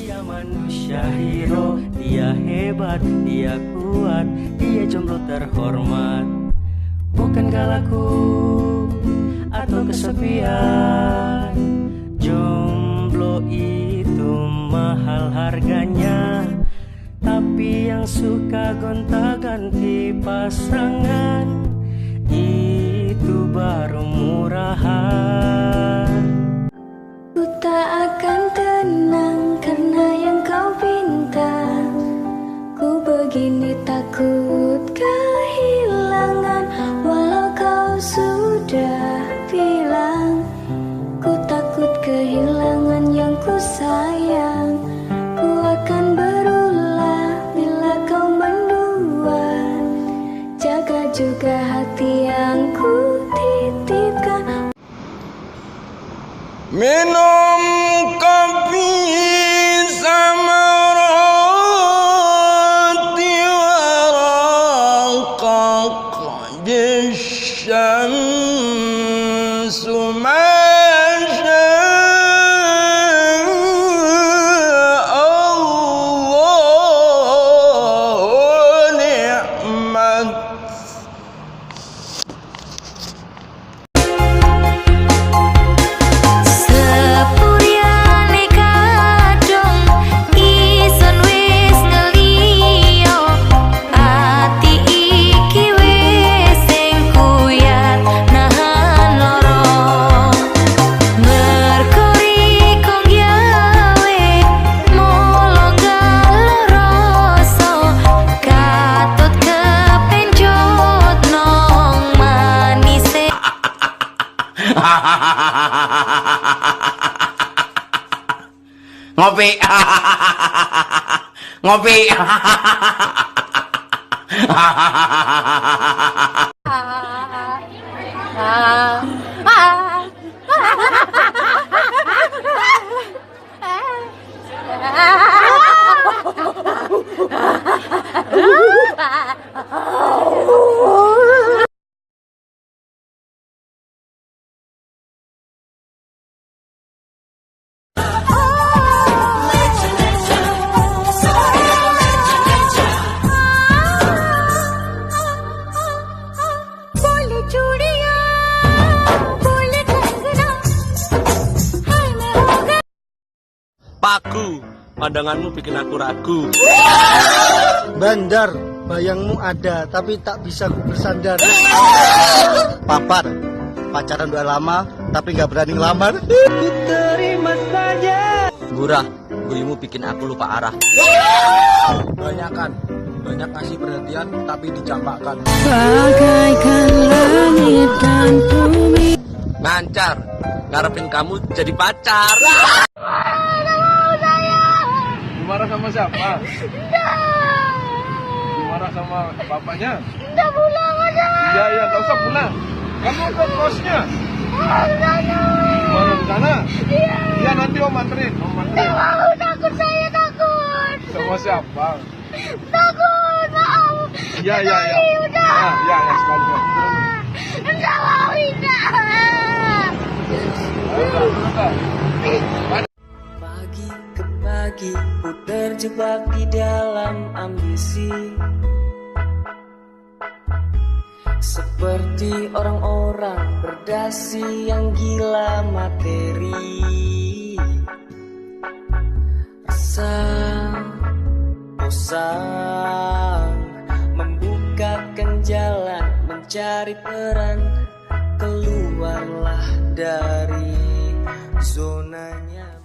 Dia manusia hero, dia hebat, dia kuat, dia jomblo terhormat. Bukan galaku atau kesepian, jomblo itu mahal harganya. Tapi yang suka gonta-ganti pasangan, itu baru murahan. Ku tak akan tenang karena yang kau pinta. Ku begini takut kehilangan, walau kau sudah bilang. Ku takut kehilangan yang ku sayang. Ku akan berulah bila kau mendua. Jaga juga hati yang ku titipkan. Minum kopi sama roti waraqah di syamsu masya Allah ni'mat. Ngopi. Ngopi. Paku, pandanganmu bikin aku ragu. Bandar, bayangmu ada tapi tak bisa ku bersandar. Papar, pacaran udah lama tapi gak berani ngelamar. Ku terima saja. Gurah, gulimu bikin aku lupa arah. Banyak kasih perhatian tapi dicampakkan. Bagaikan langit dan bumi. Lancar, ngarepin kamu jadi pacar. Marah sama siapa? Marah sama bapaknya? Udah pulang aja. Iya, gak usah pulang. Kamu ke kosnya? Mau Di sana? Iya. Iya, nanti om anterin. Mau, takut, saya takut. Sama siapa? Takut, maaf. Iya. Udah. Iya, sekali. Enggak mau, indah. Pagi ke pagi ku terjebak di dalam ambisi, seperti orang-orang berdasi yang gila materi. Rasa bosan membukakan jalan, mencari peran. Keluarlah dari zona nyaman.